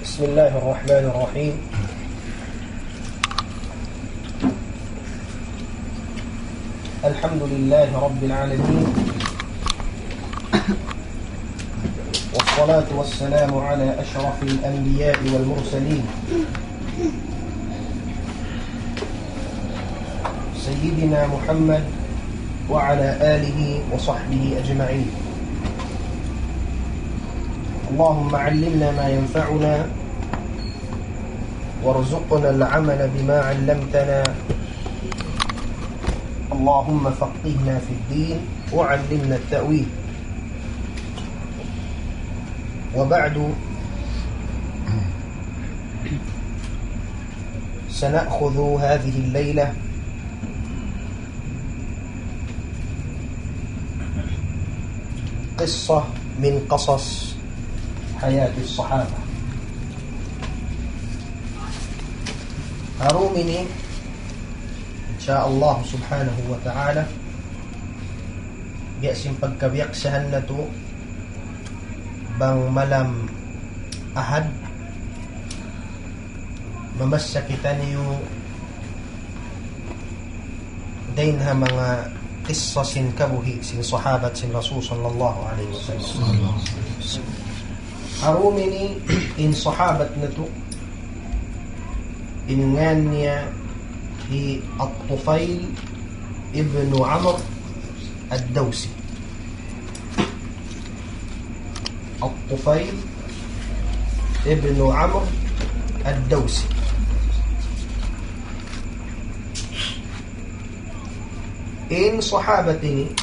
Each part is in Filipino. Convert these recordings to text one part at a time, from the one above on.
بسم الله الرحمن الرحيم. الحمد لله رب العالمين، والصلاة والسلام على أشرف الأنبياء والمرسلين سيدنا محمد وعلى آله وصحبه أجمعين. اللهم علمنا ما ينفعنا وارزقنا العمل بما علمتنا. اللهم فقهنا في الدين وعلمنا التأويل. وبعد، سنأخذ هذه الليلة قصة من قصص حياة الصحابة. أرومني إن شاء الله سبحانه وتعالى يأسم pagkabiyak sahan na to bang malam ahad mamasakitan niyo dain ha mga qissasin kabuhi sin sahabat sin Rasul sallallahu alaihi wasallam. Arumini in sahabat na to ingan niya hi At-Tufail ibn Amr Ad-Dawsi. At-Tufail ibn Amr Ad-Dawsi. In sahabat ini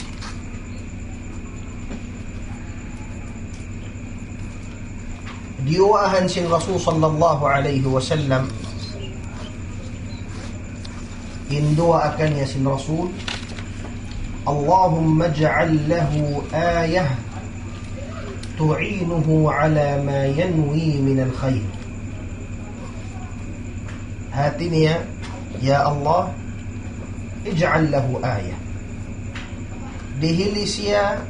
diwahan sin Rasul sallallahu alaihi wasallam, indua akan ya sin Rasul, Allahumma ij'al lahu ayah tu'inuhu ala ma yanwi min al-khair. Hatini ya Allah, ij'al lahu ayah, dihili siya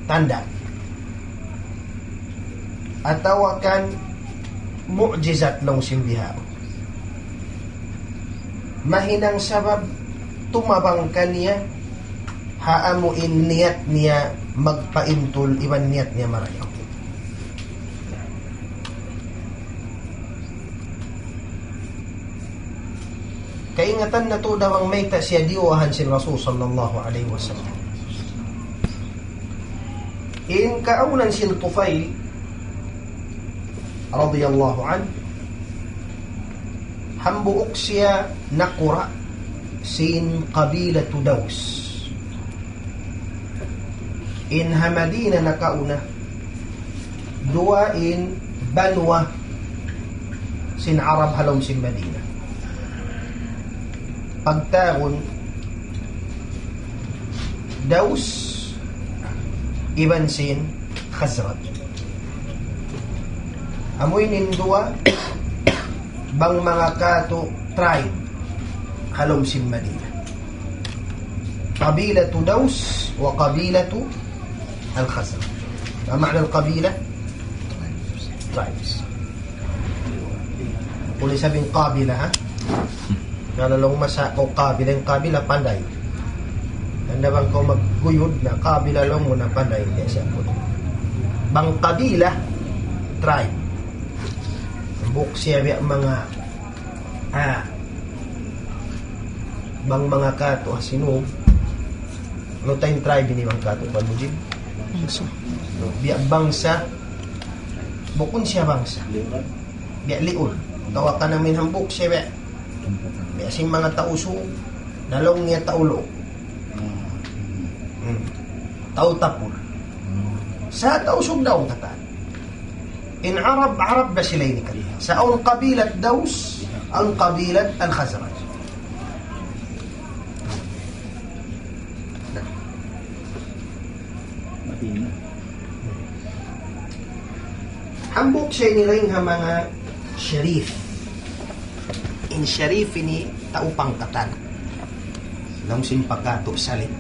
tanda atau akan mu'jizat long simbiha. Mahinang sabab tumabangkan niya haamuin niyat niya magpaintul iban niyat niya marayaw. Kaingatan na to daw ang mayta siya diwahan si Rasul sallallahu alaihi wasallam. In kaunan si Tufail radiyallahu an, hambuok siya nakura sin qabilatu Daws. In Hamadina nakauna dua in Banwa sin Arab halom sin Madina. Pagtagon Daws iban sin Khazraj. Amoy nindua bang mga kato tribe halom sin Madina. Qabilatu Daws wa qabilatu al-Khazraj. Ma ma'na al-qabila? Tribes. Kung sabing qabila, ha? Nalalong masa o kabila, yung kabila panday. Tanda bang kung magguyod na kabila lang mo na panday, hindi siya po. Bang kabila, tribe. Buk siya mga bang mga kato sinog. Ano tayong tribe ni bang kato panmujib? Biya bangsa, bukun siya bangsa. Biya liul. Tawa ka namin hambuk siya biya. Biya sing mga tauso, nalong niya taulo. Tautapul. Sa tausog daw tatan. In Arab ba sila ini kanila? Sa ang kabilat Daws, ang kabilat al-Khazraj. Hambuk siya nilang mga Sharif. In Sharif ini taupang katan. Lang simpakato salit.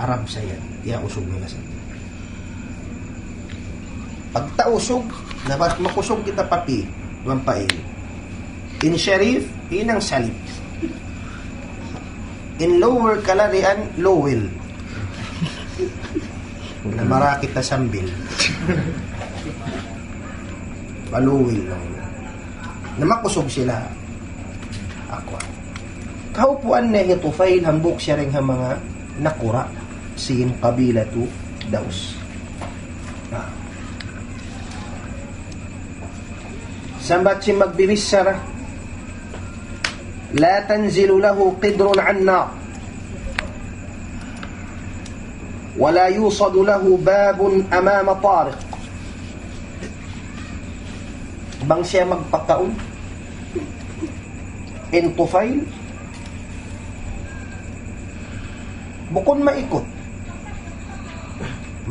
Arab saya, dia usog nila sa. Pagtausog, Dapat makusog kita papi, mampain. In Sharif, inang salib. In Lower Kalarian, Lowell. Na marakit na sambil. Palowil lang. Na makusog sila. Ako. Kaupuan na ito, Tufail, hambok siya rin ang mga nakura. Sin kabila to daus. Sambat si magbibisara. La tanzilu lahu qidrun anna. ولا يوصد له باب أمام طارق. Bang siya magpakaon in Tufail, bukon maikot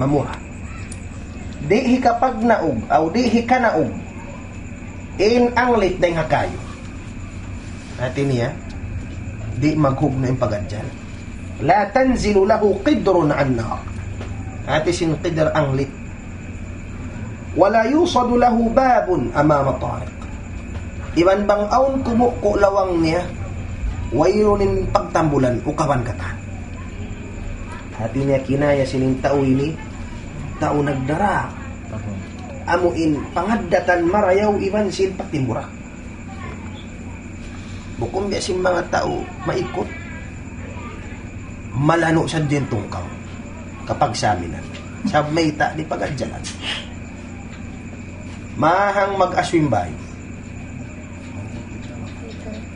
mamura dihi kapag naog o dihi ka naog in anglit dahil hakayo natin niya di maghug na yung pagadyan. La tanzilu lahu qidrun an nar. Ati sin qidr anglit. Wala yusadu lahu babun amama tariq. Iban bang aun kumuko lawang niya wayronin pagtambulan ukawan kata. Ati niya kinaya sining tao ini tao nagdara. Amuin pangaddatan marayaw iban sin patimbura. Bukom biya sin mga tao maikot malano sa diyentong ka kapag saminan sab may ta di pagadyalan mahang mag-aswimbay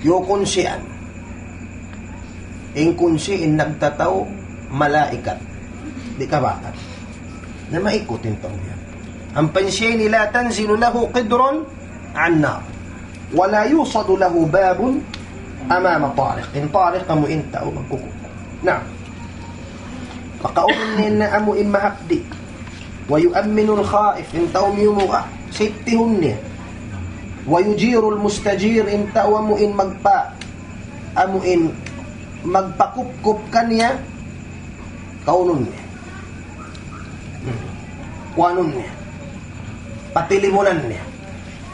yukunsian ingkunsiin nagtataw malaikat di kabakat na maikutin tong yan ang pensye nila tanzilu lahu qidron anna wala yusadu lahu babun amama tariq in tariq kamuin tao magkukuko na pakaunin na amuin mahakdi wa yu'amminu al-khaif in taum yumuka safetyhun niya wa yujiru al-mustajir in tawamuin amuin magpakup-kup kanya kaunon niya kuanon niya patilimunan niya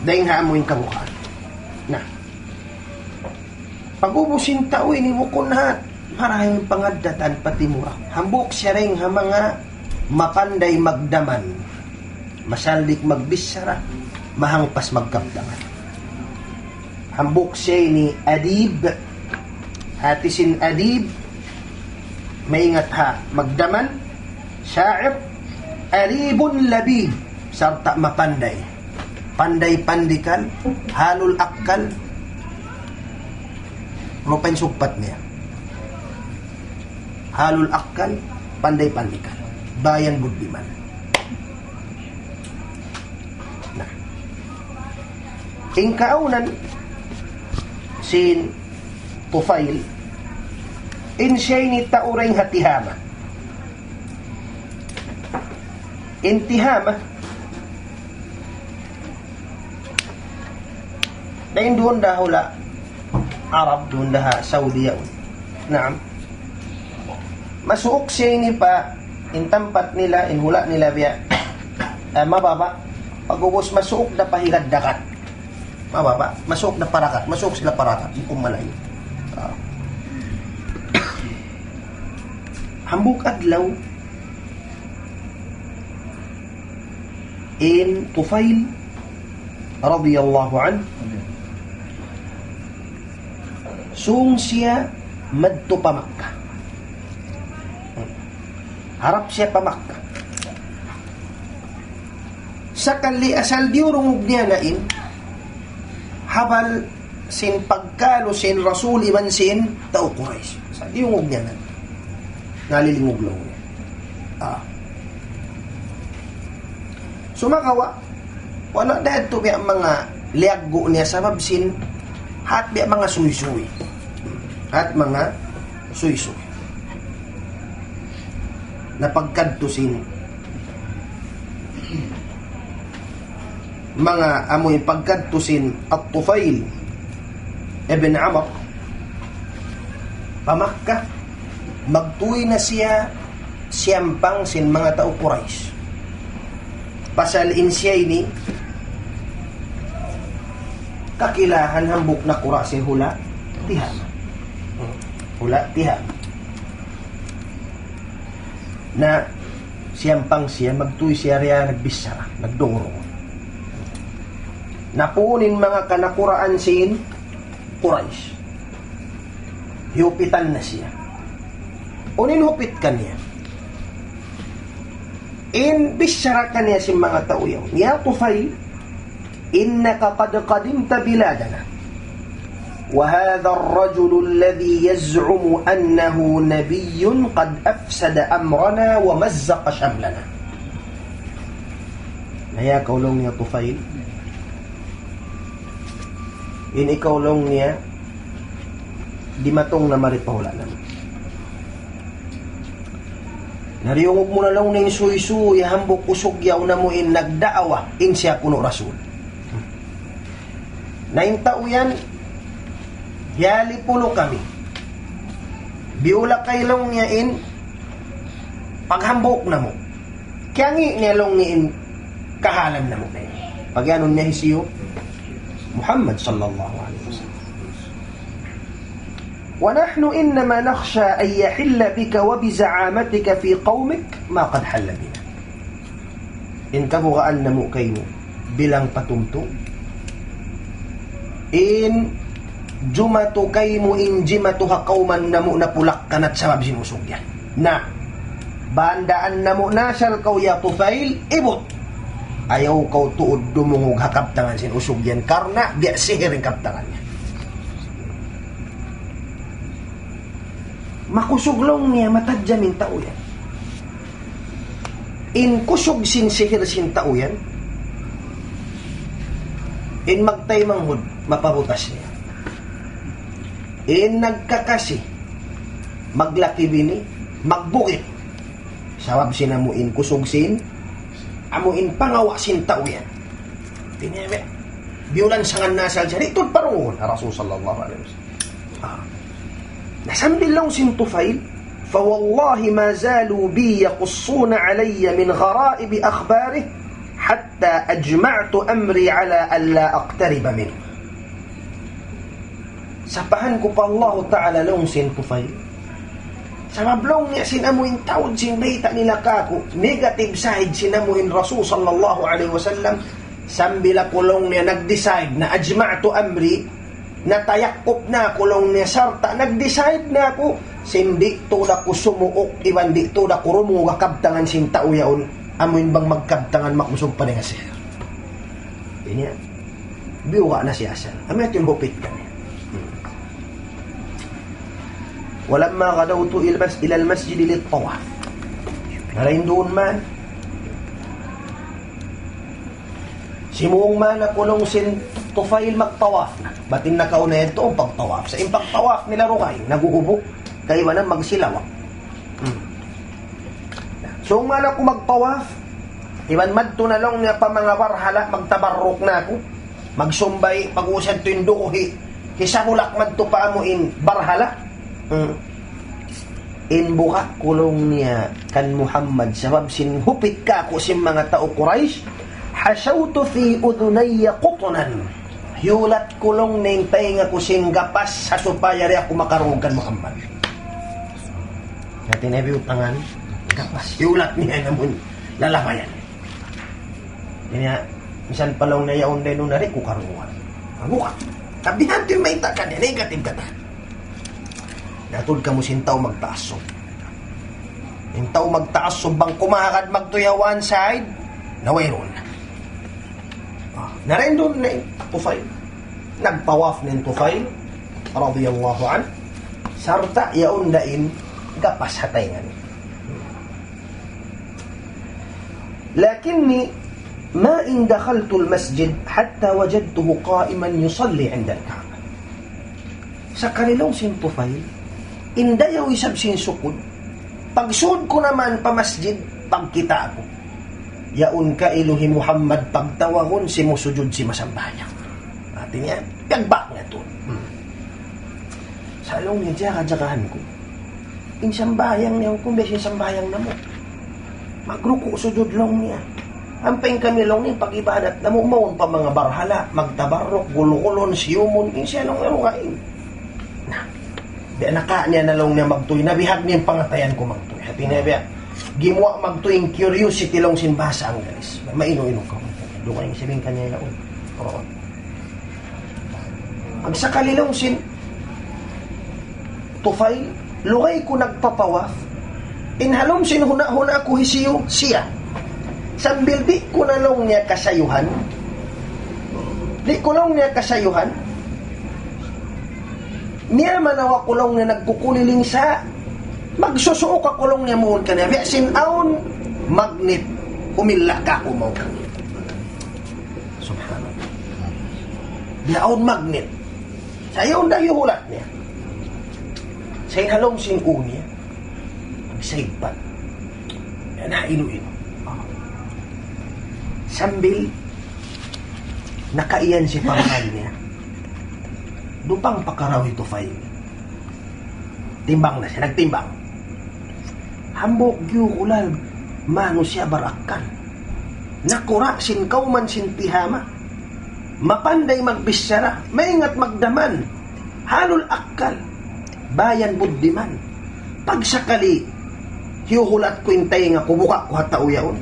dahil haamuin kabukaan na pag-ubusin tao inimukon lahat maraming pangaddatan pati mura. Hambok siya rin ha mga mapanday magdaman, masaldik magbisara, mahangpas magkapdangan. Hambok siya ni Adib, hatisin Adib, maingat ha, magdaman, syaib, Aribun labib, sarta mapanday, panday pandikal, halul akkal, rupen sukpat niya. Halul akkal, panday-pandikan. Bayan buddiman. Nah. Ing kaunan, sin Tufail, in siya'y ni taureng hatihama. Intihama, dahil doon dahula Arab, doon daha Saudi yun. Naam. Masuok siya ini pa intampat nila inhula nila biya mababa pag-ubos masuok na pahigad dakat mababa masuok na parakat masuok sila parakat bukom malayo hambuk adlaw in Tufail radiyallahu an sung siya madto pa Makkah. Harap siya pa Makkah. Sakali asal diurungog niya na in habal sin pagkalo sin Rasul iman sin tao Quraysh. Sa diurungog niya na nalilingog lang niya. Sumakawa wala dahil to biya mga liaggo niya sa babsin hat biya mga suy-suy at mga suy-suy na pagkadtusin mga amoy pagkadtusin at Tufail ibn Amr pamakka magtuwi na siya siyampang sin mga tao Quraysh pasalin siya ini kakilahan hambuk na kura si hula tiham. Hula tiham. Na siyampang siya, magtuy siya riya nagbisara, nagdungro. Napunin mga kanakuraan sin Quraysh. Hiupitan na siya. Unin hupit ka niya. In bisara ka niya si mga tauyaw. Ya Tufayl, innaka qad qadimta biladana. وهذا الرجل الذي يزعم أنه نبي قد أفسد أمرنا ومزق شملنا. Naya kaulong niya Tufayl. In ikaulong niya di matong na maripahula naman. Nariyungog mo na lang na yung suy-suy hambok usog yaw na mo in nagdaawa in siya kuno rasul. Na yung tao yan yali pulo kami. Biula kailong niya in paghambok na mo. Kaya niya long in kahalan na mo kayo. Pag yanon niya isiyo Muhammad sallallahu alaihi wasallam. ونحن إنما نخشى أن يحل بك وبزعامتك في قومك ما قد حل بنا. إن كبغ أن نمو كيمو bilang patumto. In jumatu kaymo injimatu hakauman namo na pulak kanat sabab sinusugyan. Na bandaan namo nasal kaw ya Tufayl ibot. Ayaw kaw tuod dumungog hakaptangan sinusugyan karna biya sihiring kaptangan niya. Makusuglong niya matadyamin tao yan. In kusog sin sihir sin tao yan. In magtay manghud mapabutas niya. In nagkakasi maglaki bini magbukit sabab sinamuin kusog sin amuin pangawa sin tao yan. Tinebe biulan sangan nasal siya itod parungon Rasul sallallahu alaihi wasallam. Nasambil lang sin Tufayl فوالله ما زالوا بي يقصون علي من غرائب أخباره حتى أجمعت أمري على ألا أقترب منه. Sapahan ko pa Allah Ta'ala long sin Tufayl. Sabab long niya sinamuin tawad sin data nila kako. Negative side sinamuin Rasul sallallahu alaihi wasallam. Sambila kulong niya nag-decide na ajma'tu amri. Natayakop na kulong niya sarta. Nag-decide na ako. Sindi to na ko sumuok. Iwan di to na ko rumunga kabtangan sin tao yaon. Amuin bang magkabtangan makusog pa niya siya. Ini biuha na siya siya. Amin ito yung hupit ka niya. ولما غدوت إلى المسجد للطواف narain doon man simuong man na kulong sin Tufayl magtawaf na batin na kauna ito ang pagtawaf sa impagtawaf nila rukay naguhubok kaiwanan magsilawak so man ako magtawaf iwan madto na lang niya pa mga barhala magtabarrok na ako magsumbay pag-usad to yung dukuhi kisahulak madto pa amuin barhala in buka kulong niya kan Muhammad sabab sinhupit ka ko sin mga tao Quraysh hasawtu fi udunayya qutnan yulat kulong nintay nga ko sin gapas sa supaya rin ako makarong kan Muhammad natin nabiutangan gapas yulat niya namun lalabayan niya misan palong na yaon din na rin ko karungan buka tabihan ito yung maitakan niya negative kata natod ka mo sintaw magtaasob. Intaw magtaasob bang kumakad magtuya one side, nawayron. Narain doon na Tufayl. Nagpawaf ng Tufayl, radiyallahu an, sarta yaon dain, gapas hatayngan. Lakinni, ما إن دخلت المسجد حتى وجدته قائما يصلي عند الكعبة. Sa kanilang sin Tufayl, indayaw isab sin sukod. Pagsud ko naman pa masjid, pagkita ako. Yaun ka iluhi Muhammad pagtawahon si musujud si masambayang. Atin yan, yagbak na to. Salong niya jagahan ko. Insambayang niya kung besin sambayang na mo. Magruko sujud lang niya. Hamping kami long ni pag-ibadat na mumawon pa mga barhala, magtabarok, gulukulon, siyumon, siya long ngayon. Di naka niya na long niya magtuy, nabihag niya yung pangatayan ko magtuy. Hati niya biya, gimwa magtuing curiosity long sinbasa ang galis. Maino-ino ka. Doon kayong sabihin kanya yung laon. Oo. Ang sakalilong sin Tufayl, lugay ko nagpapawaf, inhalom sin huna-huna ko hisiyo siya. Sambil di ko na long niya kasayuhan, di ko long niya kasayuhan, niya manawa kulong na nagkukuliling sa magsusuo ka kulong niya muon ka niya biya sinaon magnet umila ka umaw subhanallah biyaon magnet sayon dahil hulat niya sa inhalong sinu niya magsaypan na ilo-ilo sambil nakaiyan si pangal niya dupang pakaraw ito file timbang na siya, nagtimbang hambok gyukulal mano siya barakan nakura sin kauman sin tihama mapanday magbisyara maingat magdaman halol akkal bayan buddiman pagsakali hiuhulat ko intay nga kubuka ko hata uyaon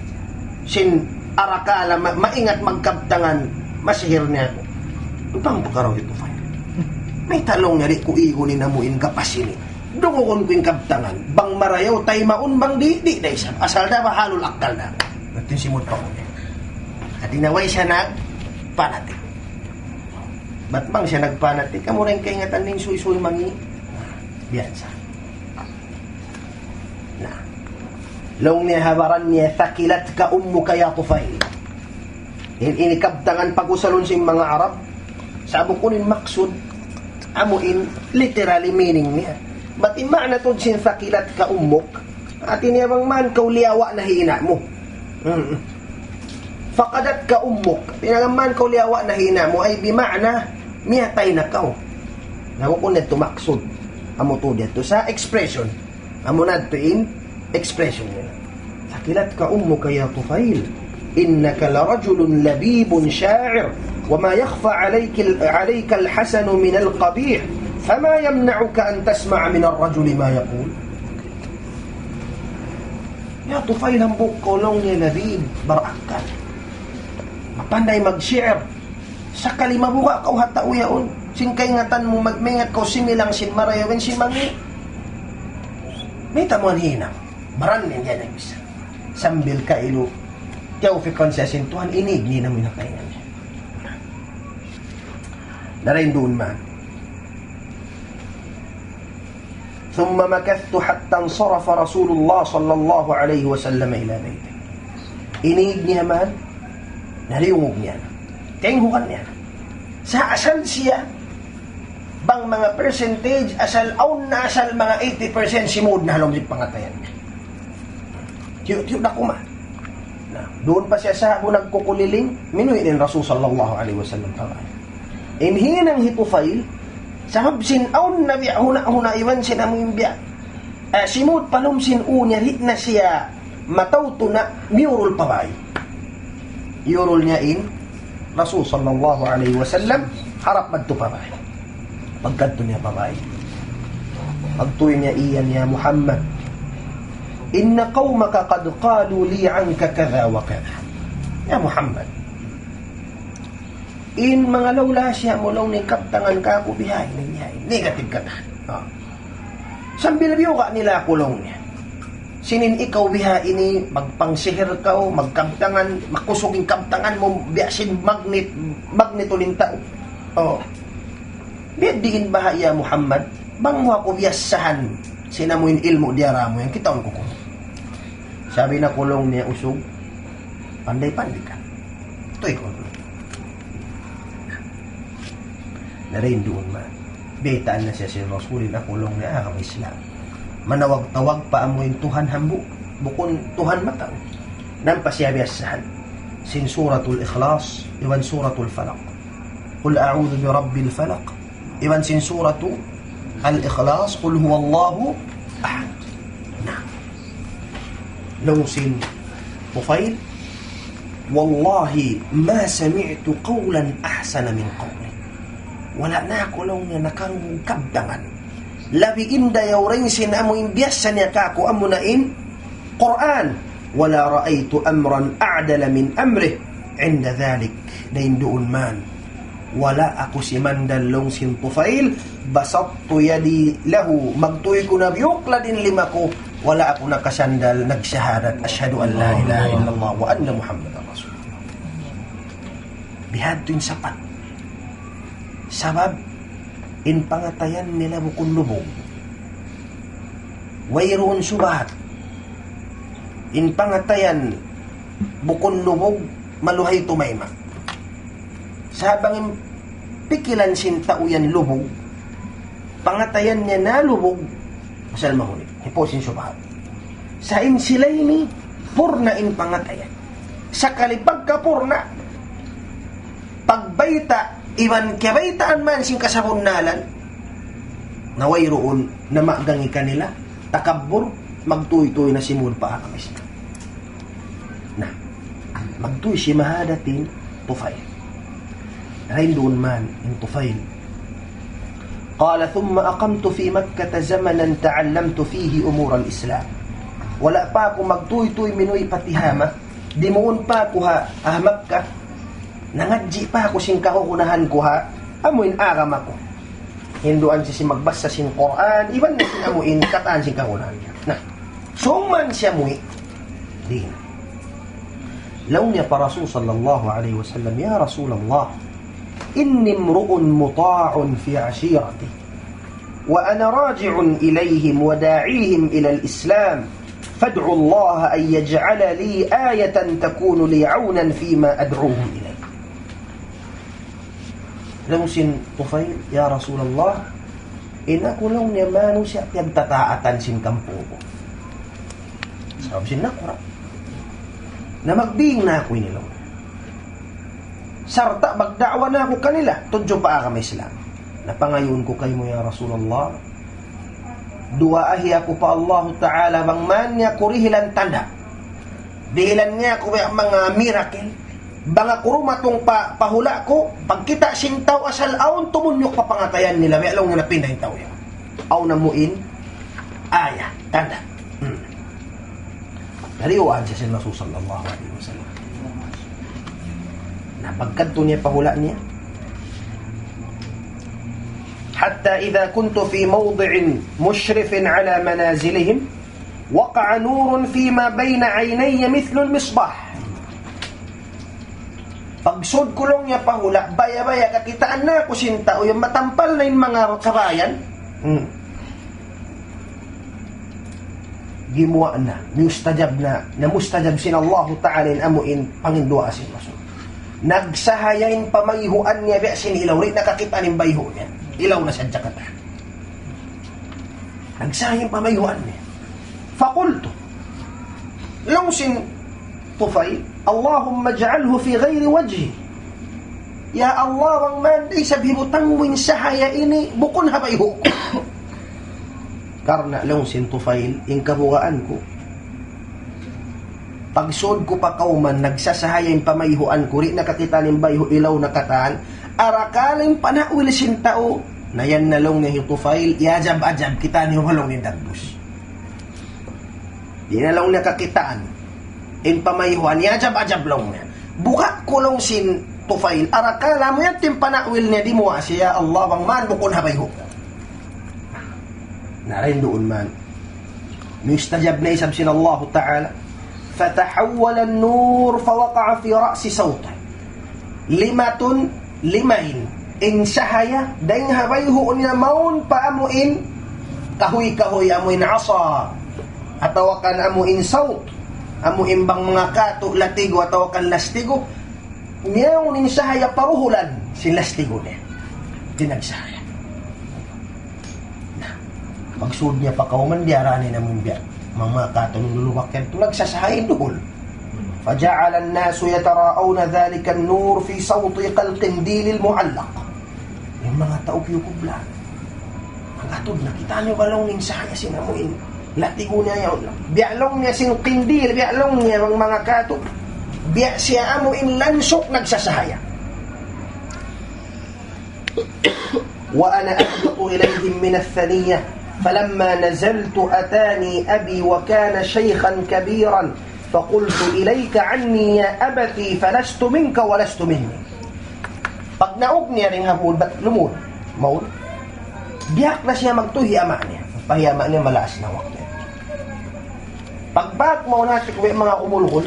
sin arakala maingat magkabtangan masihir niya ako dupang pakaraw ito file may talong nga di ko ihunin na muin kapasini dungukon ko yung kabtangan bang marayaw tay maun bang di day sa asal na mahalol akal na natin simot pa ko niya at inaway siya nagpanatik ba't bang siya nagpanatik kamo rin kaingatan ng suy-suy mangi biyansa na long niya habaran niya thakilat ka kaya Tufayl inikabtangan pag-usalon sa mga Arab sabo kunin maksud amuin literally meaning niya Ba't imana to sin sakilat ka umok at iniyabang man kauliawa na hina mo. Fakadat ka umok tinagaman kauliawa na hina mo ay bimana miyatay na kao. Nakukunin to maksud amo to dito sa expression. Amo na to in expression nila. Sakilat ka umok ya Tufayl innaka larajulun labibun sha'ir وما يخفى عليك الحسن من القبيح فما يمنعك أن تسمع من الرجل ما يقول يا طفيل hambuk kolong niya labib barakan mapanday mag-share sa kalimabuka kau hata uyaon singkay ngatan mo magmengat kau similang sin marayawin si mangi may tamuan hinang baran niya na bisa sambil ka ilo tiyaw fi konsesin Tuhan inig ni namin na kaingan niya narain doon man ثم مكثت حتى انصرف رسول الله صلى الله عليه وسلم إلى بيته inig niya man naliungog niya tinghukan niya sa asal siya bang mga percentage asal aun na asal mga 80% simod na halong pangatayan niya tiyo na kuma doon pa siya sa nagkukuliling minuin din Rasul sallallahu alaihi wasallam inhinang Tufayl sahab sin aun nabi huna iwan sinaming biya simud palum sin unya na siya matawto na miurul pabay yurul niya in Rasul sallallahu alaihi wasallam harap madto pabay pagkadto niya pabay pagtuloy niya iyan ya Muhammad inna qawmaka qad qalu li anka kadha wa kadha ya Muhammad in mga lawla siya mo lang ning kaptangan ka ko bihay niya negative ka na sambil biyo ka nila kulong niya sinin ikaw biha ini magpangsihir ka o magkaptangan makusuging kaptangan mo biasin magnetulin tao biadiin bahaya Muhammad bang mo ako biyasahan sinamuin ilmo diara mo yan kitaon ko sabi na kulong niya usog panday-panday ka ito ikaw narin doon man betaan na siya si Rasulin na kulong na akam Islam manawag-tawag pa amuin Tuhan hambu bukon Tuhan matang nang pasyabiyasahan sin suratul ikhlas iwan suratul falaq qul a'udhu bi rabbil falaq iwan sin suratul al-ikhlas qul huwallahu ahad na nung sin Tufayl wallahi ma sami'tu qawlan ahsana min qawli. Wala na ako lang nga nakarong kabdangan. Labi inda yaw rin sinamo imbiyasan niya kako amunain Quran. Wala ra'aytu amran a'dala min amrih inda dhalik. Dain doon man. Wala ako si Mandalong sin Tufail. Basattu yadi lahu. Magtuloy ko na biyukla din lima ko. Wala ako nakasandal. Nagsyahadat. Ashhadu an la ilaha illallah wa anna Muhammad Rasulullah. Bihad to yung sapat. Sabab, in pangatayan nila bukong lubog. Wayroon subahat. In pangatayan, bukong lubog, maluhay tumayma. Sabang in pikilan sinta uyan lubog, pangatayan niya na lubog, masal mahuli, hiposin subahat. Sa in silay ni, purna in pangatayan. Sa kalipag ka purna, pagbayta, iwan kabaytaan man sing kasabunalan, naway roon na magangi kanila, takabur, magtuy-tuy na simul pa akamis na. Magtuy si mahadatin, Tufail. Rain doon man, in Tufail. Qala, thumma aqamtu fi Makkata zamanan ta'allamtu fihi umur al-Islam. Wala pa ako magtuy-tuy minuy patihama, di moon pa ako Makkah, nangadji pa ako sing kahukunahan ko amuin agam ako. Hinduan si magbasa sing Quran, iban na sin amuin kataan sing kahukunahan niya. Nah, suman siya mui, din. Law niya pa Rasul sallallahu alaihi wasallam, ya Rasulullah, inni mru'un muta'un fi ashirati, wa ana raji'un ilayhim wa da'ihim ila al-Islam, fad'u Allah an yaj'ala li ayatan takunu li 'aunan fima ad'uhum ilayh. Lamusin Tufail, ya Rasulullah, inakulong niya manu siya piyagtataatan sin kampo ko. Sabi sin nakura. Na magbing na ako inilaw. Sarta, magdaawa na ako kanila. Tudyo pa kami Islam. Napangayon ko kayo mo, ya Rasulullah. Duwaahi ako pa Allah Ta'ala bang man niya kurihilan tanda. Dihilan niya ako mga miracle. Banga kurumatong pahula ko, pagkita sintaw asal aon, tumunyok pa pangatayan nila, may alaw nga napindahin tao yan. Aw na muin, aya, tanda. Nariwaan siya sila Rasul sallallahu alaihi wasallam. Napagkadto niya pahula niya. Hatta idha kuntu fi mawdi'in mushrifin ala manazilihim, waqa'a nurun fima bayna aynayya mithlu al-misbah. Pagsod kulong niya pahula, baya-baya kakitaan na ako sinta o yung matampal na yung mga kabayan. Gimuwa na, mustajab sin Allah Ta'ala in amuin pangindua sin Rasul. Nagsahayain pamayhuan niya biya sin ilaw rin, nakakitaan yung bayho niya. Ilaw na sa Jakarta. Nagsahayain pamayhuan niya. Fakulto, long sin Tufail, Allahumma ja'alhu fi ghairi wajhi. Ya Allah, wang man di sabhibutang win sahaya ini bukon habay ko. Karna lang sin Tufail, yung kabugaan ko. Pagsod ko pa kauman, nagsasahaya yung pamayhuan ko, rin nakakita ng bayho ilaw nakataan, arakaling panawil sin tao, na yan na lang niya yung Tufail, yajab-ajab, kita niyo walong yung dagbus. Di na lang nakakitaan. In pamayhuan, yajab-ajab lang niya. Buka ko lang sin Tufail, arakala mo yan timpanawil niya, di mo siya, Allah, wang man, bukon habay ko. Narain doon man. Mustajab na isab sin Allah Ta'ala. Fatahawala an-nur, fawaqa'a fi ra'si sawta. Limain, in sahaya, daing habay ho niya maun paamuin, kahoy-kahoy amuin asa, atawakan amuin sawt, amuin bang mga kato, latigo, atawakan lastigo, niyaw ning sahaya paruhulan, si lastigo niya. Dinagsahaya. Pagsud niya pa kauman, diarani na mong biyan. Mga katong luluwak yan, ito nagsasahayin doon. فَجَعَلَ النَّاسُ يَتَرَاءَوْنَ ذَلِكَ النُّورِ فِي صَوْتِ كَالْقِنْدِيلِ الْمُعَلَّقِ. Yung mga tao kiyukubla. Ang atod, nakita niyo balong ning sahaya sinamuin. Latigo niya yun. Bialong niya sing kindil, bialong niya mga kato. biya siya amo in lansok nagsasahaya. Wa ana ahbatu ilayhim min ath-thaniyah falamma nazaltu atani abi wa kana shaykhan kabiran faqultu ilayka anni ya abati falastu minka wa lastu minni. Pag naog niya ring hapon bat lumod maul biyak na siya magtuhi ama niya. Pahiyama niya malaas na wakit. Pagbak mo natin kung mga umulhol,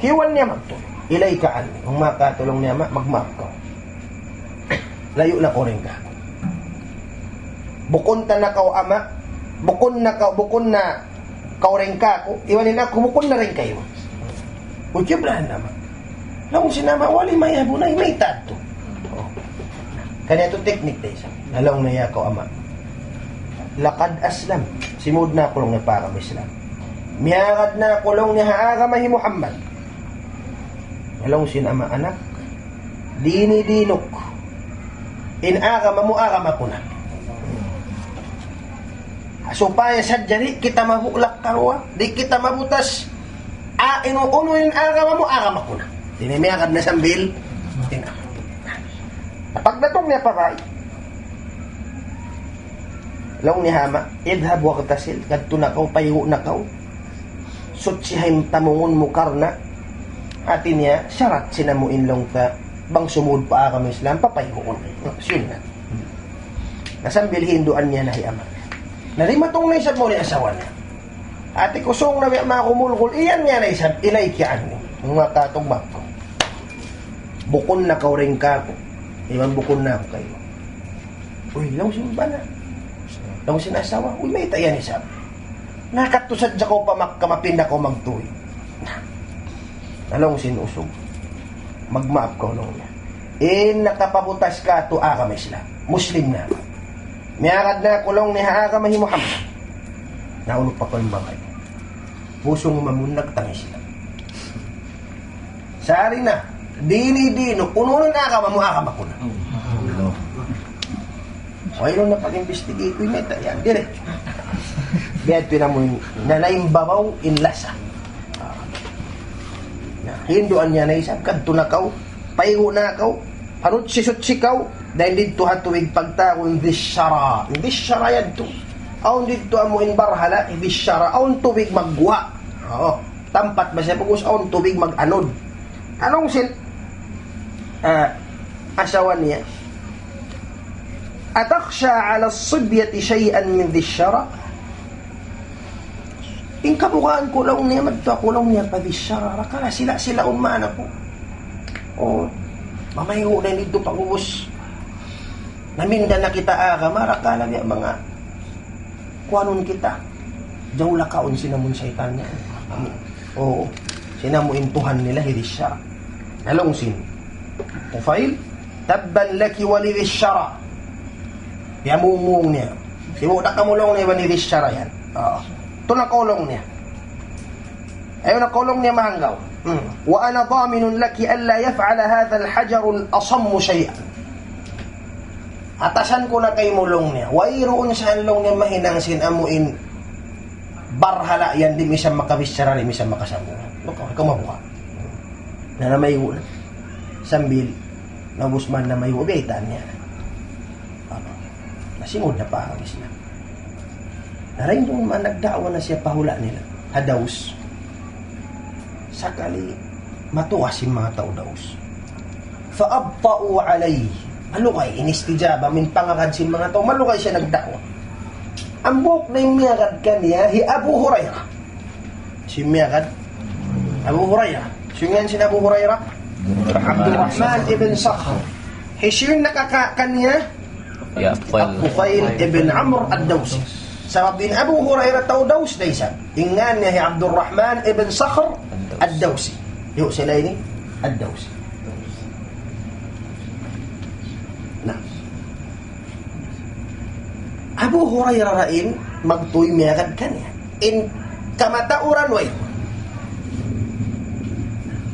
hiwan niya magto. Ilay ka an. Kung makatulong niya magmap ka. Layo na ko rin ka. Bukon ta na kaw ama, bukon na kaw rin ka ko, iwanin ako, bukon na rin kayo. Kung kibrahan naman. Lang sinama, wali may habunay, may tato. Oh. Kanya ito teknik tayo sa. Alam na niya ko ama. Lakad aslam. Simud na kulong niya para Islam. Miyagad na kulong niya haagamahi Muhammad. Alam sinama anak. Dini dinok. In agama mo agama ko na. Supaya sadjari kita mabulak karwa. Di kita mabutas. Inuuno in agama mo agama ko na. Dinimiyagad na sambil. Pagdatong niya paray. Law ni hama, idhab wa katasil, kadto nakaw, payo nakaw. Sutsihaim tamungon mo karna. Atin niya, syarat sinamuin lang ta, bang sumud pa kami Islam, papayoon. Yun na. Nasambil hinduan niya na hiyama. Narimatong na isab mo ni asawa niya. Ate kusong na mga kumulkul, iyan niya na isab, ilay kiyaan mo. Mga katumbak ko. Bukon na kaw rin ka ko. Iwan bukon na ako kayo. Uy, law simba na. Nung sinasawa, uy, may tayan isab. Nakatusad siya ko pa kamapinda ko magtuwi. Along sinusog. Magmaap ko nung niya. Nakapabutas ka to akam Islam. Muslim na. Miyakad na kulong ni haakamahi Muhammad. Naulog pa ko yung bangay. Pusong mamunag tangis sila. Sari na. Dini-dino. Kununan akama mo akama ko na. Mayroon na pag-investigate ko yung meta yan. Diretso. Biya't pinamo yung nalaing babaw in lasa. Hinduan niya na isab. Kadto na kaw. Payo na kaw. Panut-sisut-si kaw. Dahil dito hatuwig pagtako yung disyara. Yung disyara yan to. Aun dito amuin barhala. Yung disyara. Aun tubig magwa. Oo. Tampat ba siya? Pagkus aun tubig mag-anod. Anong asawa niya? Ataksha ala sibyati shay'an min disyara. In kabukaan kulong niya, magtakulong niya pa disyara. Rakala sila umana po. O, mamayo na nito pag-ubos. Naminda na kita agama, rakala niya mga kuanon kita. Jawla kaon sinamun syaitan niya. O, sinamuin Tuhan nila, hidisyara. Nalongsin. Tufail, tabban laki walidisyara. Yamumung niya. Simuda kamulong niya ba ni Rishara yan? Ito nakulong niya. Ayaw nakulong niya mahanggaw. Wa ana dhaminun laki alla yaf'ala hadha al-hajar al-asammu shay'an. Atasan ko na kay mulong niya. Wa iroon sa long niya mahinangsin amuin barhala yan di misang makabisyara di misang makasamu. Kamabuka. Na namayo na. Sambil na busman na mayo beitan niya. Singod na pa ang Islam. Narain doon man nagdaawa na siya pahula nila. Hadaus. Sakali matuwas yung mga tao daus. Faabta'u alay. Malukay, inistijaba, min pangakad si mga tao. Malukay siya nagdaawa. Ang buhok na yung miyagad kaniya, hi Abu Hurairah. Si miyagad, Abu Hurairah. Singan si Abu Hurairah? Abdurrahman ibn Sakhr. Siya yung nakakakaniya, Tufail ibn Amr ad-Dawsi. Sabab din Abu Hurairah tau Daws na isa. Ingan niya Abdurrahman ibn Sakhr ad-Dawsi. Yung sila ini ad-Dawsi. Nah, Abu Hurairah rain magtuy miyagad kanya. In kamatauran way.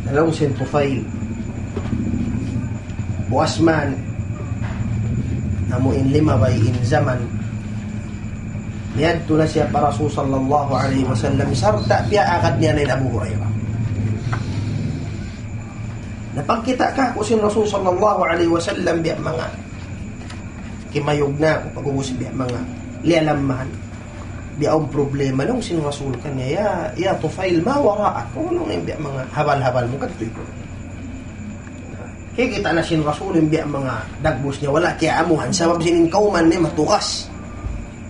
Dalawang sin Tufail Buasman amuin lima bay in zaman niyadto na siya para Rasul sallallahu alaihi wasallam sarta biya akad niya na Abu Hurairah Napagkita ka kung sin Rasul sallallahu alaihi wasallam biya mga kimayog na kung pag-uusap biya mga lialamahan. Biya ang problema nung sin Rasul kanya, ya Tufail, ma waraak. Kung anong biya mga habal-habal mo, kadtoy ko. Kikita na sin Rasul yung biya mga dagbos niya, wala kaya amuhan. Sabab sinin kauman niya matukas.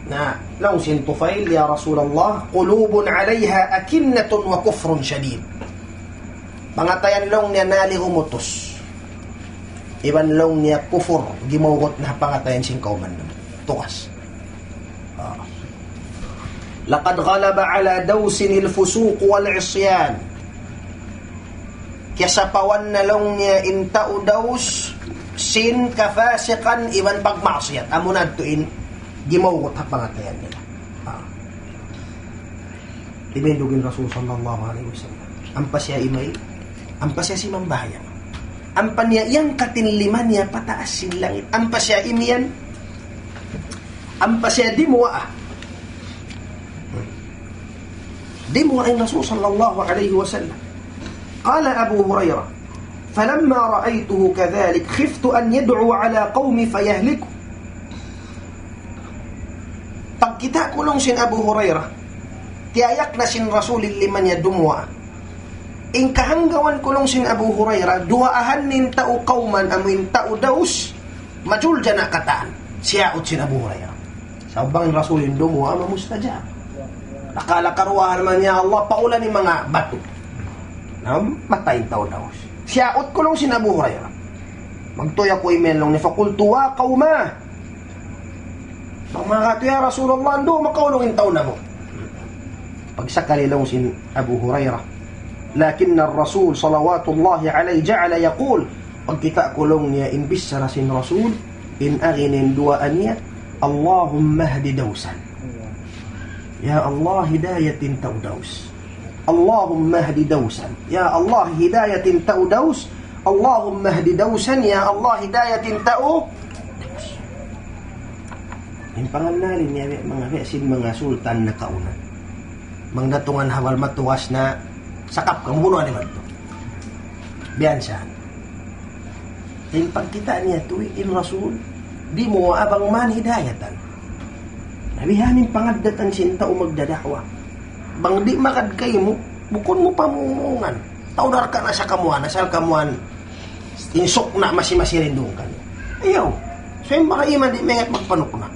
Na lang sin Tufail, ya Rasulullah, qulubun alayha akinnatun wa kufrun syadid. Pangatayan lang niya nali umutos. Iban lang niya kufur, gimawgot na pangatayan sin kauman naman. Tukas. Laqad ghalaba ala dawsin il-fusuq wal-isyan. Kasapawan na lang niya intao daws sin kafasikan iban pagmaksiyat. Amunad tuin, gimawgot na pangatayan nila. Ibendugin Rasul sallallahu alaihi wasallam. Ampas siya imay, ampas siya si mambayan. Ampan niya, yang katinliman niya pataas sin langit. Ampas siya imiyan, ampas siya dimuwa. Dimuwa ang Rasul sallallahu alaihi wasallam. Qala Abu Hurairah, فلما رأيته كذلك خفت أن يدعو على قومي فيهلكوا. Pagkita ko lang sin Abu Hurairah, tiyayak na sin Rasul liman niya dumwa. In kahanggawan ko lang sin Abu Hurairah, duwaahan nin tao kauman amin tao daus, majul dyan na kataan. Siyaot sin Abu Hurairah. Sa bang Rasul yung dumwa, mamustajab. Nakalakaruahan naman niya Allah, paulan ni mga bato. Na matay tao daus. Siyaot ko lang sin Abu Hurairah. Magtuya ko email lang ni fakultuwa kauma. Mga katuya Rasulullah, ando makaulungin tao na mo. Pagsakali lang sin Abu Hurairah. Lakin ar-Rasul salawatullahi alayhi ja'ala yaqul, pagkita ko lang niya inbis sa sin Rasul, in aginin duaan niya, Allahumma hdi dawsan. Ya Allah, hidayatin tao daus. Allahumma hdi dawsan. Ya Allah, hidayatin tao daus. Allahumma hdi dawsan. Ya Allah, hidayatin tao daus. Yung panganalin niya, mga resin, mga sultan na kaunan. Mga natungan hawal matuwas na sakap kang bunuan naman ito. Biyansahan. Yung pagkita niya, tuwiin Rasul, di mo abang man hidayatan. Nabihanin pangadatan sinta o magdadakwa. Bang di makad kayo mo, bukon mo pamungungan. Taudar ka na sa kamuan, asal kamuan, insok na masi-masirin doon ka. Ayaw. So yung makaiman di mengat magpanok na.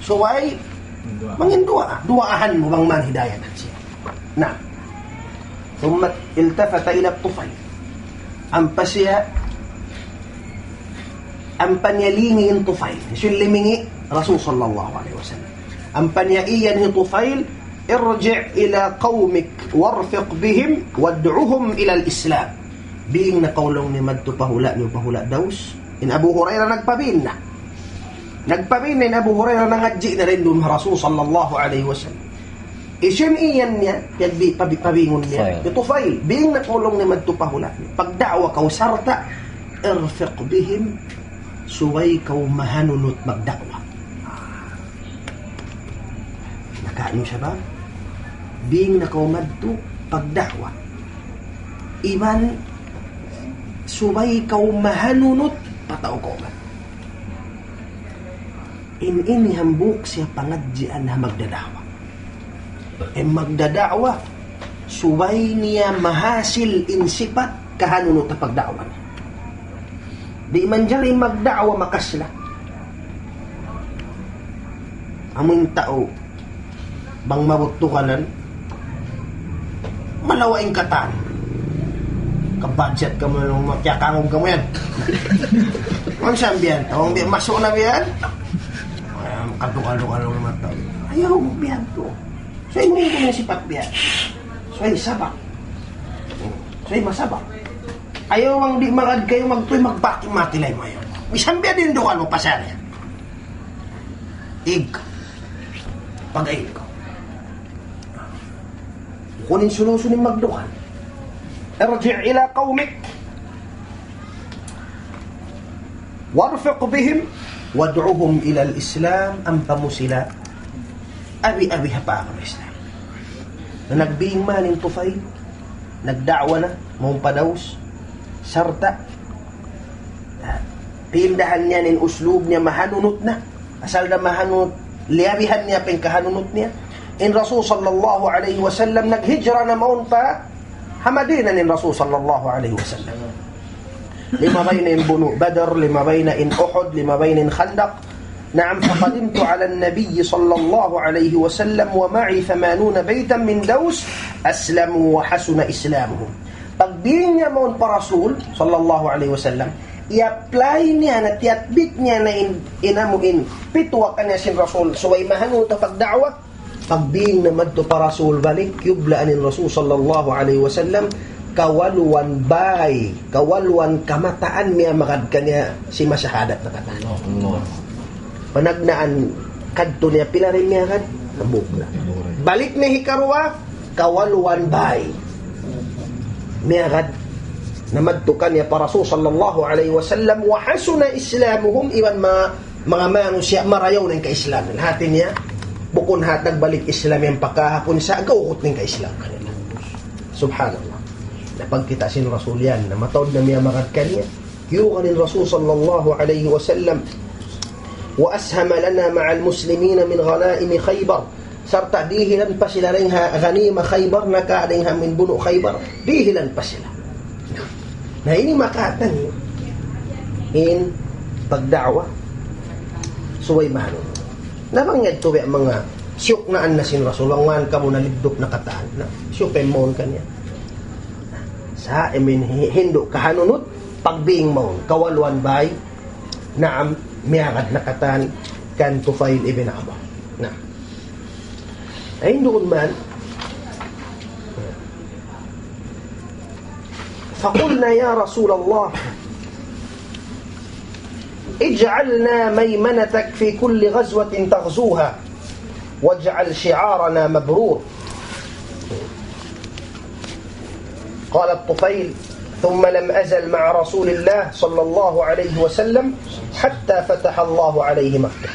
So ay, mangindua, duaahan mo bang man hidayatan siya. Na, ثم التفت إلى الطفيل أمبسيا أمبن يليني طفيل سلمني رسول صلى الله عليه وسلم أمبن يأيني طفيل ارجع إلى قومك وارفق بهم وادعهم إلى الإسلام بين قولهم نمد پهولا دوس إن أبو هريرة نقببين إن أبو هريرة نغجئنا لندهم رسول صلى الله عليه وسلم isin iyan niya, pabingon niya, Tufail, being nakulong ni magtupahula niya. Pagdakwa kaw sarta, irfiq bihim, suway kaw mahanunot magdakwa. Nakaano siya ba? Being na kaw madto, pagdakwa. Iman, suway kaw mahanunot, patao ko man. In hambuk siya pangadjian na magdadakwa. Magdadakwa, subay niya mahasil insipat kahanunot na pagdakwa niya. Di man dyan magdakwa makasla. Among tao, bang mabutukanan, malawaing katan. Kabudget ka mo, makyakangog ka mo yan. Ang sambiyan, tawang masok na biyan. Kadukal-dukal ng mga tao. Ayaw mo biyan to. So, hindi ko na sipat biyan. So, sabak. So, masabak. Ayaw ang di magad kayo magtuloy magbaki-matilay mo yun. Isang biyan din doon mo pasarya. Ig. Pag-aig ko. Kunin sunusunin magdukan. Irji' ila qawmik. Warfiq bihim. Wad'uhum ila al-Islam. Ampa mo sila. Abi-abi hapa ang Islam. Na nagbihing man yung Tufail, nagda'wa na, mong padaws, Sarta tindahan niya nin uslub niya mahanunot na. Asal na mahanunot, liyabihan niya pingkahanunot niya. In Rasul sallallahu alaihi wasallam naghijra na maun pa Hamadina nin Rasul sallallahu alaihi wasallam. Lima bayna bunu Badr, lima bayna Uhud, lima bayna Khandaq. Naam, faqadimtu ala an-nabiy sallallahu alaihi wasallam wa ma'i 80 baytan min Daws aslamu wa hasuna islamuhum. Pagbihin niya maun pa Rasul sallallahu alaihi wasallam, i-apply niya na tiatbit niya na inamuin pitwa kanya sin Rasul suway mahanunot ta pagda'wa. Pagbiing naman to para Rasul balik, yublaan ni Rasul sallallahu alaihi wasallam, kawaluan bay, kawaluan kamataan niya makad kanya si masyahadat na katan. Panagnaan, kadto niya, pila rin niya kad, nabuk na. Balik ni hikarwa, kawaluan bay. Niya kad, namadtukan niya para Rasul sallallahu alaihi wasallam, wa hasuna islamuhum, iwan mga manusya, marayaw ng ka-Islam. Lahatin niya, bukun hatag balik Islam yung pakahapon sa agawot ng ka-Islam kanila. Subhanallah. Napagkita sin Rasul yan, na matawad na niya makad kanya, kiyo kanin Rasul sallallahu alaihi wasallam, wa ashama lana ma'al muslimina min ghanaimi Khaybar. Sarta dihilan pa sila rin ghanima Khaybar, nakaading min buno Khaybar, dihilan pa sila. Na ini makatan in pagda'wa suway mahalo. Nabangyad to mga siyok na annasin Rasul, wangan ka mo nalibdok na kataan na siyokay mo kanya. Sa hindo kahanunot, pagbiing mo, kawaluan bay, naam, miyagad na kataan, kan Tufail ibn Amr. Na. Ay doon man, فقلنا يا رسول الله اجعلنا ميمنتك في كل غزوة تغزوها واجعل شعارنا مبرور. قال الطفيل ثم لم أزل مع رسول الله صلى الله عليه وسلم حتى فتح الله عليه مكة.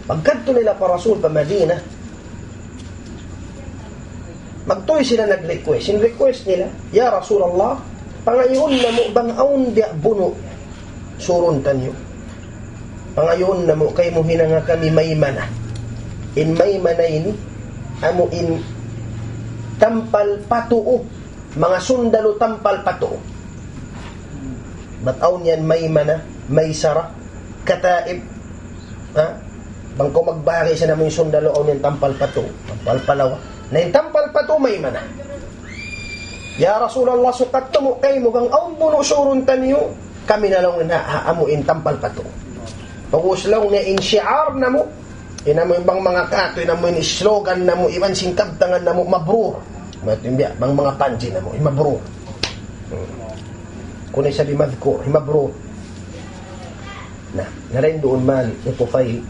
pagkadto nila pa Rasul pa Madina, magtoy sila nag-request. In request nila, Ya Rasulullah, pangayon na mo bang aun di buno surun tanyo. Pangayon na mo kay mo hinanga kami Maymana. In Maymana ini, amo in tampal patuo, mga sundalo tampal patuo. Bataw niyan Maymana, Maysara, Kataib, ha? Bangko magbahagi siya na mo yung sundalo o niyan tampal patuo, tampal palawa. Na yung tampal patuo Maymana. Ya Rasulullah, sukat mo kay mo kang aun buno surun tanyo, kami na lang na aamuin tampal patuo. Pag-uslaw niya in shi'ar na mo, ina mo ibang mga kato, ina mo in slogan na mo, iban singkabtangan na mo, mabrur. Bang mga panji na mo, mabrur. Kung sabi madhkur, mabrur. Na rin doon man, ito file,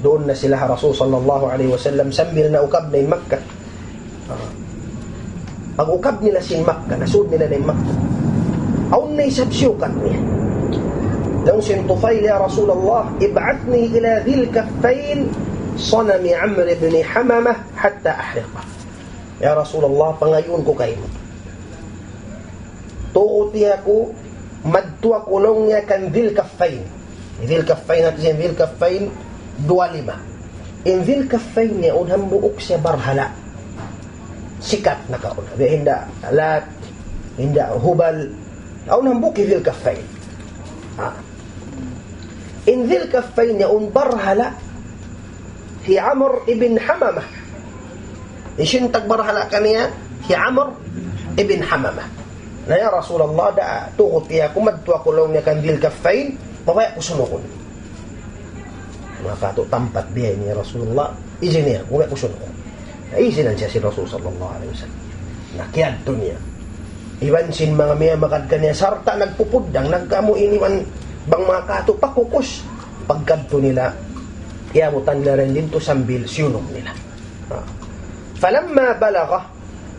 doon na sila Rasul sallallahu alaihi wasallam sambil na ukab na yung Makkah. Pag ukab nila sin Makkah, nasud nila na yung Makkah, aun na isabsyukat niya. لو سن طفيل يا رسول الله ابعثني إلى ذي الكفين صنم عمرو بن حمامة حتى أحرقه. يا رسول الله pangayon ko kayo. Tuuti ako, madtu ako long niya kan Dhil Kaffain. Dhil Kaffain at Dhil Kaffain 25. In Dhil Kaffain niya unhang buok siya barhala. Sikat na kauna. Hinda alat, hinda hubal. Unhang buok Dhil Kaffain. In Dhil Kaffain yaun barhala hi Amr ibn Hamamah. Ishintag barhala kaniya hi Amr ibn Hamamah. Na ya Rasulullah da tugot iya kumadto ako long niya kan Dhil Kaffain, mabaya ko sunukon. Maka to tampat biya ni Rasulullah, izin niya, mabaya ko sunukon. Izinan siya si Rasul sallallahu alaihi wasallam. Nakiad to niya. Iwan sin mga miya makad kaniya sarta nagpupudang nagkamo iniwan bang mga kato pakukos pagkadto nila iamutan nila rin din to sambil siyunong nila. فلما بلغه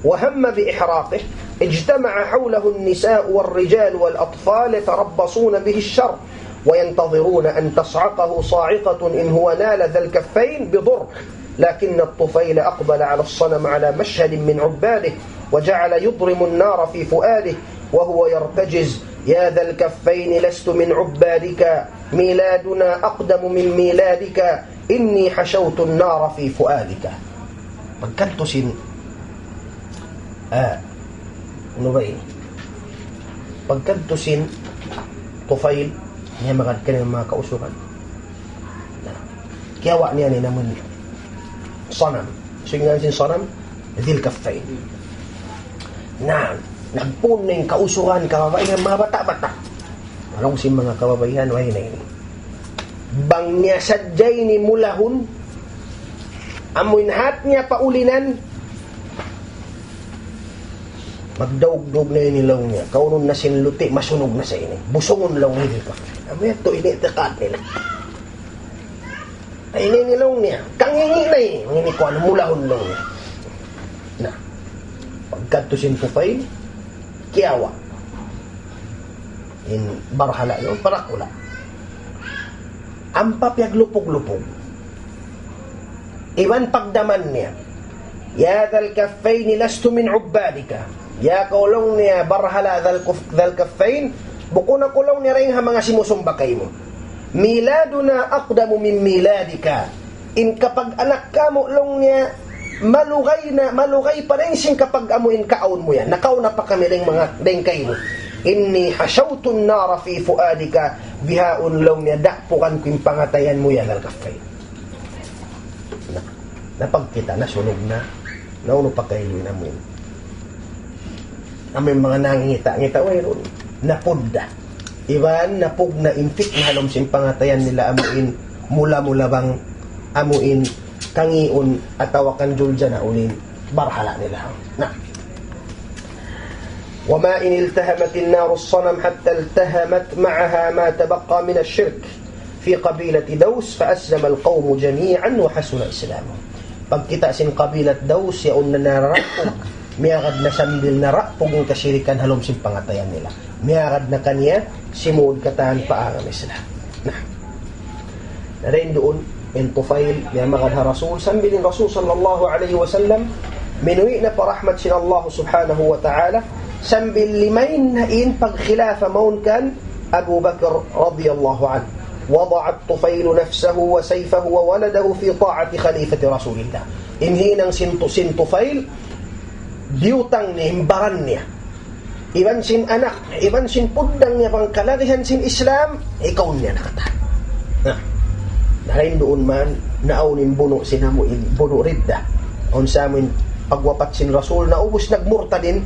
وهم بإحراقه اجتمع حوله النساء والرجال والأطفال يتربصون به الشر وينتظرون أن تصعقه صاعقة إن هو نال ذا الكفين بضر لكن الطفيل أقبل على الصنم على مشهد من عباده وجعل يضرم النار في فؤاده وهو يرتجز يا ذا الكفين لست من عبادك ميلادنا أقدم من ميلادك إني حشوت النار في فؤادك. pagkantusin ano ba pagkantusin Tufail niya magad ka ng mga kausukan kiyawa niya ni naman sanam singan sin sanam Dhil Kaffain na nagpuning kausukan kababayan mga bata-bata alam si mga kababayan way na ini bang niya sadyay ni mulahon amuinhat niya paulinan magdaog-dog na inilaw niya kaunon na sinluti masunog na sa ini busongon lang ni Kaffain amoy ito initakad nila ay inilaw niya kangingi na ngini ko ano mulahon lang niya na pagkatusin Tufail kiawa in barhala yun parakula ang papyag lupog-lupog iwan pagdaman niya ya dhal kaffayn lastu min ubadika ya kaulong niya barhala dhal kaffayn buko na kulong niya rin ha mga simusumbakay mo miladuna aqdamu min miladika in kapag anak ka mo long niya malugay pa rin siyang kapag amuin kaon mo yan nakaw na pa kami rin mga dengkay mo inni hasyawtun nara fi fuadika bihaun long niya dakpukan ko yung pangatayan mo yan al-Kaffayn napagkita nasunog na nauno pa kayo na mo yun amoy mga nangingita-ngita ron napudda iban napug na infik na halom siyang pangatayan nila amuin mula-mula bang amuin kangiun at tawakan julja na ulin barhala nila na وما إن التهمت النار الصنم حتى التهمت معها ما تبقى من الشرك في قبيلة دوس فأسلم القوم جميعا وحسن إسلامه pagkita sin kabilat Daus ya unna narapog miyagad na sambil narapog ng kasirikan halom sin pangatayan nila miyagad na kanya simud katahan paangan Islam na rin doon in Tufail ya magad Rasul sambilin Rasul sallallahu alaihi wasallam minuwi na parahmat sin Allah subhanahu wa ta'ala sambil limain na in pagkhilafa maun kan Abu Bakr radiyallahu anhu وضع الطفيل نفسه وسيفه وولده في طاعة خليفة رسول الله إن هنا سن طفيل بيوتان نهمبران نيا إبن سن أنق إبن سن بدن نيا فانكالغيهن سن إسلام إكون نيا نكتان نحن doon man naawnin buno sinamu buno ridda on samin pagwapat sin Rasul na ubos nagmurtadin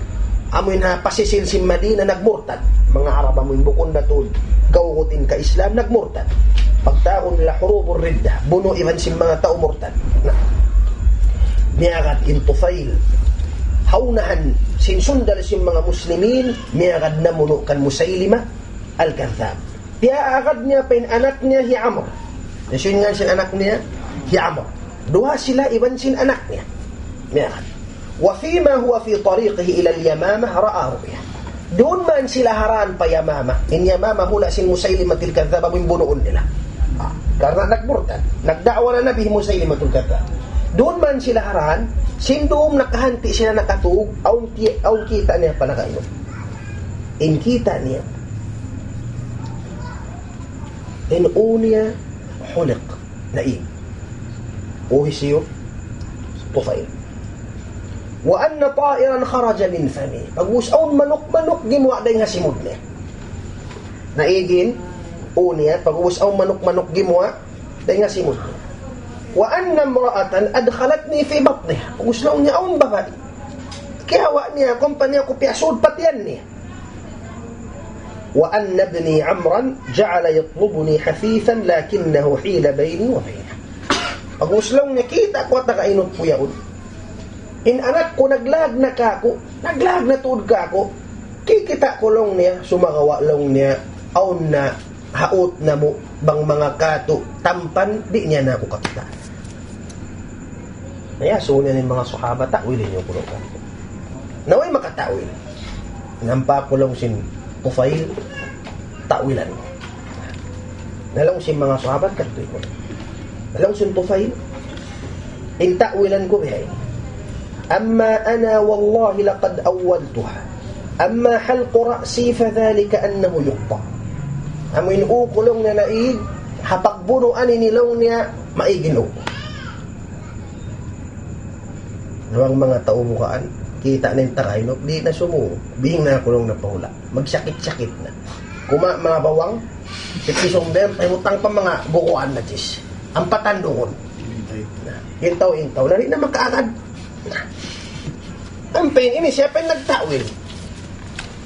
amoy na pasisil sin Madina nagmurtad mga Arab amoy bukon na tod gawutin ka Islam nagmurtad pagtaon nila hurubur ridda buno iban sin mga tao murtad niyagat in Tufail haunahan sin sundal sin mga muslimin niyagat na muno kan Musaylima al-Kadhdhab tiya agad niya pin anak niya hi Amr nasin nga sin anak niya hi Amr duha sila iban sin anak niya niyagat وفيما هو في طريقه إلى اليمامة رأى رؤيا دون ما أنسل هران pa Yamama in Yamama hula sin Musaylimatul Kadhdhab min bunuon nila karena nagmurtad nagda'wa na nabi Musaylimatul Kadhdhab doon man sila haran sindoom nakahanti sila nakatug aw kita niya pa nakainom in kita niya in unya huliq naib uhisiyo Tufail wa anna ta'iran kharaja min fami pag-usaon manok-manok ginwa day nga simod niya naigin unya pag-usaon manok-manok ginwa day nga simod niya wa anna imra'atan adkhalatni fi batniha pag-usaon niya aun babae kiyawa niya kumpanya ko piyasod patiyan niya wa anna ibni Amran ja'ala yatlubuni hafifan lakinnahu hila bayni wa bayna pag-usaon niya kita ko at nakainot po yaon in anak ko naglag na tuod ka ako kikita ko lang niya sumagawa lang niya aun na haot na mo bang mga kato tampan di niya na ako kakita kaya so niya ng mga sahaba takwilin niyo ko lang naway makatawil nampa ko lang sin Tufail takwilan mo nalang sin mga sahaba katoy ko nalang sin Tufail in takwilan ko bihay أما أنا والله لقد أولتها أما حلق رأسي فذلك أنه يقطع. Amoy ukulong na naig, hapagbunuan inilaw niya, maigin uko. Ang mga tao mukaan, kita na yung takaynok, di na sumuo, bihing na kulong na pahula. Magsakit-sakit na. Kuma mga bawang, itisong dem, ay utang pa mga bukuan na chis. Ang patandungon. Hintaw-hintaw, na rin na makaagad. Ang pain, ini siya pa yung nagtawil.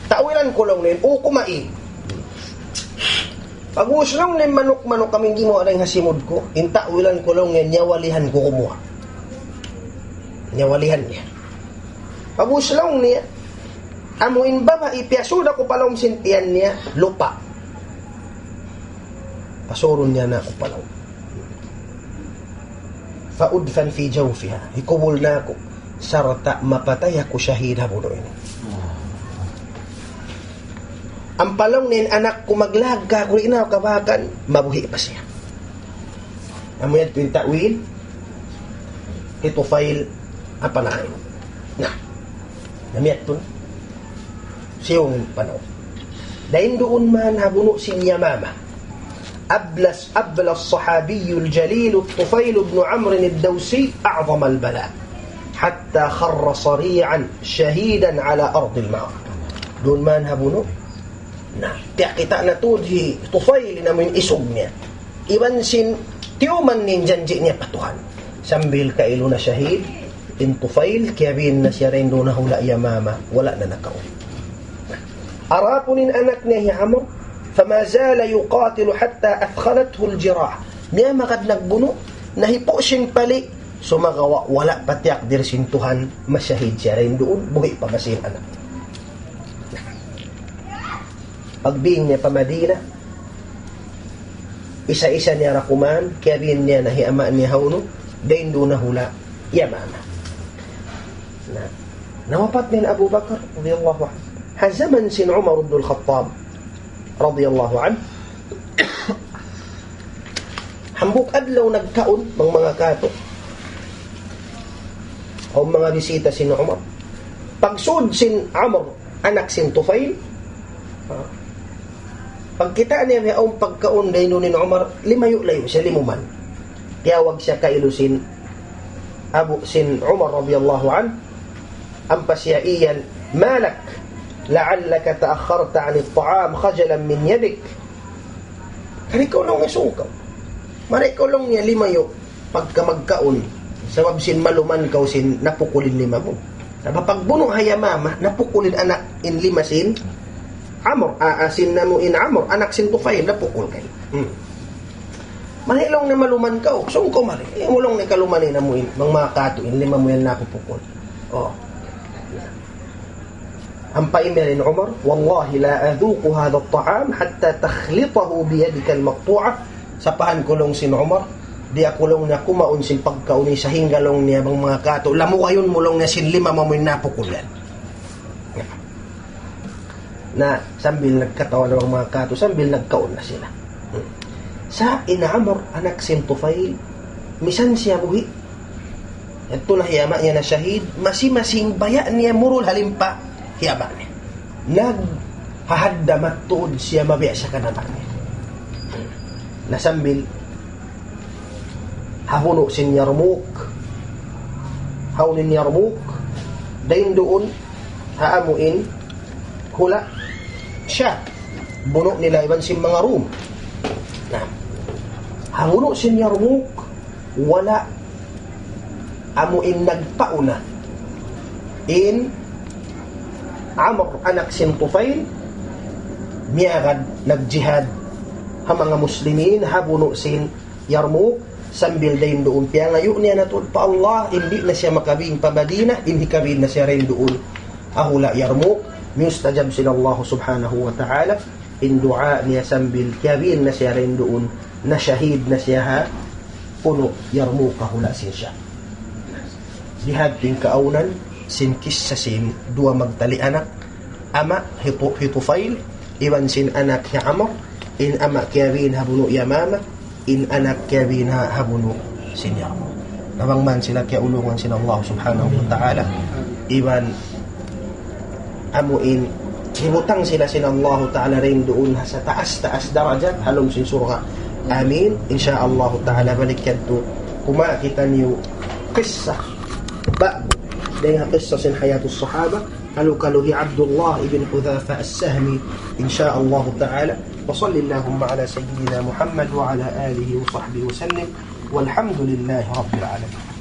Tawilan kulong na yun, uko maig. Pag uslong na manok-manok kaming ginawa na yung hasimod ko, intawilan ko lang yan, nyawalihan ko kumuha. Nyawalihan niya. Pag uslong niya, amuin ba ipiasuda ko palaw sintiyan niya, lupa. Pasuron niya na ako palaw. Faudfan fi jawfiha, ikubul na ako. Sarata mapatay ako syahid habuno ini. Ang palong nin anak ko maglaga kung inaw kabakan, mabuhi pa siya. Amo yan tuwing ta'wil, ito file, apa na kayo. Na, namiyat to. Siyong panaw. Dahil doon man habuno si Yamama. أبلس الصحابي الجليل الطفيل بن عمرو الدوسي أعظم البلاء حتى خر صريعا شهيدا على أرض المعركة. دون ما نهبونه nah, tiyak kita na to di Tufail na min isog niya. Iban sin tiuman nin janji niya patuhan. Sambil kailo na syahid, in Tufail, kiyabin na siya rin doon na hula Yamama, wala na nakaw. Arapunin anak niya Amr, fama zala yuqatilu hatta afkhalathu al-jirah. Niya makad nagbuno, nahipo siyang pali, sumagawa, wala patiyak dir sintuhan, masyahid siya rin doon, buhi pa ba siyang anak. Pagbing niya pa Madina, isa-isa niya rakuman, kaya bin niya nahiamaan niya hauno, dahin doon na hula, Yamama. Nawapat niya Abu Bakar, radiyallahu anhu. Hazaman sin Umar ibn al-Khattab, radiyallahu anhu. Hambuk adlaw nagkaon, mga kato, o mga bisita sin Umar. Pagsud sin Amr, anak sin Tufail, pagkita niya may ang pagkaon dahil ni Umar, limayo-layo siya, limuman. Tiyawag siya kailusin Abu sin Umar radiyallahu an, ampas siya iyan, malak, la'allaka ta'akharta 'an at-ta'am khajalan min yadik. Kani ko lang isukaw. Mari ko lang niya limayo pagka magkaon, sabab sin maluman kaw sin napukulin lima mo. Sabab pagbuno Yamama, napukulin anak in lima sin Amr, aasin na mo in Amr, anak sin Tufail, napukul kayo. Manilong na maluman ka, sung ko mali. Mulong na kalumanin na mo in, mga katuin, lima mo yan napupukul. Ang paimerin Umar, wallahi la adhuku hadha at-ta'am hatta takhlitahu biyadika al-maqtu'a. Sapahan ko lang sin Umar, di ako lang na kumaon sin pagkauni sa hingalong niya mga kato. Lamu kayon mo lang na sin lima mo yung napukul yan. Na sambil nagkatawa ng mga kato, sambil nagkaon na sila. Sa Amr, anak sin Tufail, misan siya buhi. Ito na hiyama niya na syahid, masi-masing baya niya murul halimpa, hiyama niya. Naghahaddamat tuod siya mabiya sa kanaman niya. Na sambil, hahuno sin Yarmouk, haunin Yarmouk, dahin doon, haamuin, hula, siya buno nila iban sin mga room na hanguno sin Yarmouk, wala amuin nagpauna in Amr anak sin Tufail, miyagad nagjihad ha mga muslimin habuno sin Yarmouk, sambil dahin doon piya ngayon niya natud pa Allah, hindi na siya makabing pa Madina, hindi kabin na siya rin doon ahula Yarmouk. Mustajab sila Allah subhanahu wa ta'ala in dua niya sambil kiyabin na siya rin doon na syahid na siya ha puno Yarmouk kahula siya. Jihad ting kaunan sin kissa sin dua magtali anak, ama Tufail, iwan sin anak niya Amr, in ama kiyabin habuno Yamama, in anak kiyabin habuno sin Yarmouk. Abang man sila kaya ulungan sila Allah subhanahu wa ta'ala. Iban amuin himutang sila Allah ta'ala rin doon sa taas-taas darajat halom sin surga. Amin. Insyaallah ta'ala balikan to kuma kita niyo qissa ba dengan qissa sin hayatus sahaba kalu Abdullah ibn Hudhafa as-Sahmi insyaallah ta'ala. Wa sallallahu ala sayyidina Muhammad wa ala alihi wa sahbihi wa sallim walhamdulillahi rabbil alamin.